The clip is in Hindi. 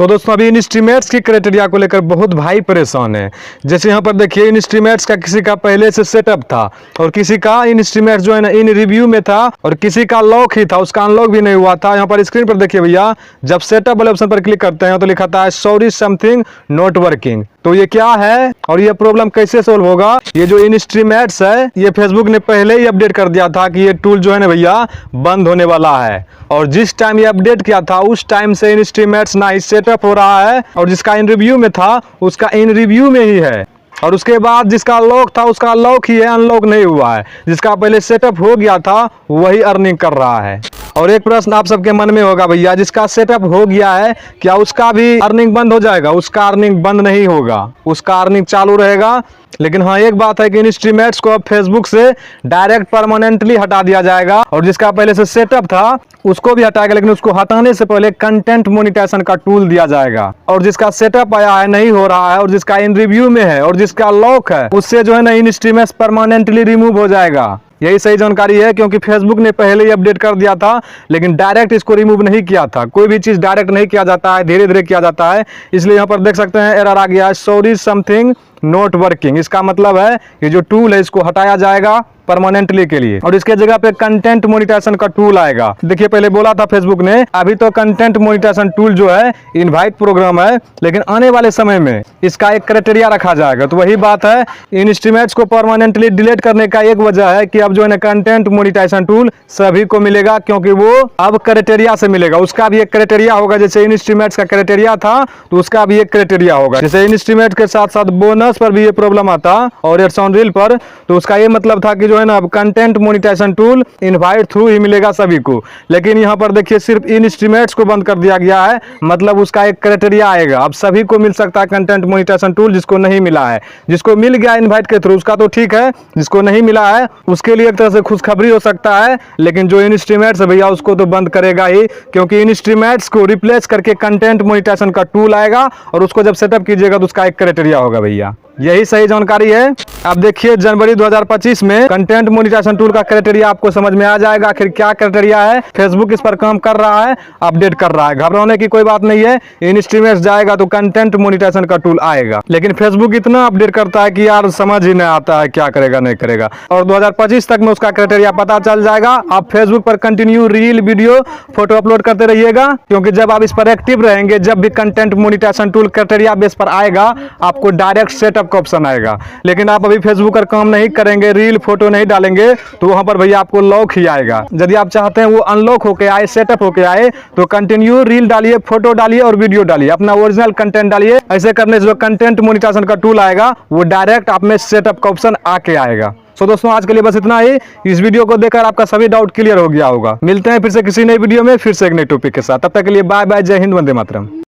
दोस्तों अभी इंस्ट्रीमेट्स की क्राइटेरिया को लेकर बहुत भाई परेशान है। जैसे यहाँ पर देखिए इंस्ट्रीमेट्स का किसी का पहले से सेटअप था और किसी का इंस्ट्रीमेट्स जो है ना इन रिव्यू में था और किसी का लॉक ही था, उसका अनलॉक भी नहीं हुआ था। यहाँ पर स्क्रीन पर देखिए भैया, जब सेटअप वाले ऑप्शन पर क्लिक करते हैं तो लिखा था सॉरी समथिंग नॉट वर्किंग। तो ये क्या है और ये प्रॉब्लम कैसे सोल्व होगा? ये जो इंस्ट्रीमेट्स है ये फेसबुक ने पहले ही अपडेट कर दिया था कि ये टूल जो है ना भैया बंद होने वाला है, और जिस टाइम ये अपडेट किया था उस टाइम से इंस्ट्रीमेट्स ना ही सेटअप हो रहा है और जिसका इन रिव्यू में था उसका इन रिव्यू में ही है, और उसके बाद जिसका लॉक था उसका लॉक ही है, अनलॉक नहीं हुआ है। जिसका पहले सेटअप हो गया था वही अर्निंग कर रहा है। और एक प्रश्न आप सबके मन में होगा भैया, जिसका सेटअप हो गया है क्या उसका भी अर्निंग बंद हो जाएगा? उसका अर्निंग बंद नहीं होगा, उसका अर्निंग चालू रहेगा। लेकिन हाँ एक बात है कि इंस्ट्रीमेट्स को अब फेसबुक से डायरेक्ट परमानेंटली हटा दिया जाएगा, और जिसका पहले से सेटअप था उसको भी हटाएगा, लेकिन उसको हटाने से पहले कंटेंट मोनेटाइजेशन का टूल दिया जाएगा। और जिसका सेटअप आया है नहीं हो रहा है और जिसका इन रिव्यू में है और जिसका लॉक है उससे जो है ना इंस्ट्रीमेट्स परमानेंटली रिमूव हो जाएगा। यही सही जानकारी है, क्योंकि फेसबुक ने पहले ही अपडेट कर दिया था लेकिन डायरेक्ट इसको रिमूव नहीं किया था। कोई भी चीज डायरेक्ट नहीं किया जाता है, धीरे धीरे किया जाता है। इसलिए यहाँ पर देख सकते हैं एरर आ गया है सॉरी समथिंग नॉट वर्किंग। इसका मतलब है ये जो टूल है इसको हटाया जाएगा परमानेंटली के लिए, और इसके जगह पे कंटेंट मोनेटाइजेशन का टूल आएगा। देखिए पहले बोला था फेसबुक ने अभी तो कंटेंट मोनेटाइजेशन टूल जो है इनवाइट प्रोग्राम है, लेकिन आने वाले समय में इसका एक क्राइटेरिया रखा जाएगा। तो वही बात है, इंस्ट्रीमेट्स को परमानेंटली डिलीट करने का एक वजह है कि अब जो है ना कंटेंट मोनेटाइजेशन टूल सभी को मिलेगा, क्योंकि वो अब क्राइटेरिया से मिलेगा। उसका भी एक क्राइटेरिया होगा, जैसे इंस्ट्रीमेट्स का क्राइटेरिया था तो उसका भी एक क्राइटेरिया होगा। जैसे इंस्ट्रीमेट के साथ साथ बोनस पर भी ये प्रॉब्लम आता और एड्स ऑन रील पर, तो उसका ये मतलब था कि जो है ना अब content monetization tool invite through ही मिलेगा सभी को। लेकिन यहाँ पर देखिए सिर्फ इंस्ट्रीमेट्स को बंद कर दिया गया है, मतलब उसका एक क्राइटेरिया आएगा। अब सभी को मिल सकता है कंटेंट मोनेटाइजेशन टूल, जिसको नहीं मिला है। जिसको मिल गया इनवाइट के थ्रू उसका तो ठीक है, जिसको नहीं मिला है उसके लिए एक तरह से खुशखबरी हो सकता है। लेकिन जो इंस्ट्रीमेट्स है भैया उसको तो बंद करेगा ही, क्योंकि इंस्ट्रीमेट्स को रिप्लेस करके कंटेंट मोनेटाइजेशन का टूल आएगा और उसको जब सेटअप कीजिएगा तो उसका एक क्राइटेरिया होगा भैया। यही सही जानकारी है। अब देखिए जनवरी 2025 में कंटेंट मोनेटाइजेशन टूल का क्राइटेरिया आपको समझ में आ जाएगा। आखिर क्या क्राइटेरिया है, फेसबुक इस पर काम कर रहा है, अपडेट कर रहा है। घबराने की कोई बात नहीं है, इंस्ट्रीमेट्स जाएगा तो कंटेंट मोनेटाइजेशन का टूल आएगा। लेकिन फेसबुक इतना अपडेट करता है कि यार समझ ही नहीं आता है क्या करेगा नहीं करेगा, और 2025 तक में उसका क्राइटेरिया पता चल जाएगा। आप फेसबुक पर continue reel video photo upload करते रहिएगा, क्योंकि जब आप इस पर एक्टिव रहेंगे, जब भी content monetization tool criteria base पर आएगा आपको डायरेक्ट सेटअप का ऑप्शन आएगा। लेकिन आप अभी फेसबुक पर काम नहीं करेंगे, रील फोटो नहीं डालेंगे, तो वहां पर भैया आपको लॉक ही आएगा। यदि आप चाहते हैं वो अनलॉक होके आए, सेटअप होके आए, तो कंटिन्यू रील डालिए, फोटो डालिए और वीडियो डालिए, अपना ओरिजिनल कंटेंट डालिए। ऐसे करने से जो कंटेंट मोनेटाइजेशन का टूल आएगा वो डायरेक्ट आप में सेटअप का ऑप्शन आके आएगा। तो दोस्तों आज के लिए बस इतना ही। इस वीडियो को देखकर आपका सभी डाउट क्लियर हो गया होगा। मिलते हैं फिर से किसी नई वीडियो में, फिर से एक नए टॉपिक के साथ। तब तक के लिए बाय बाय, जय हिंद, वंदे मातरम।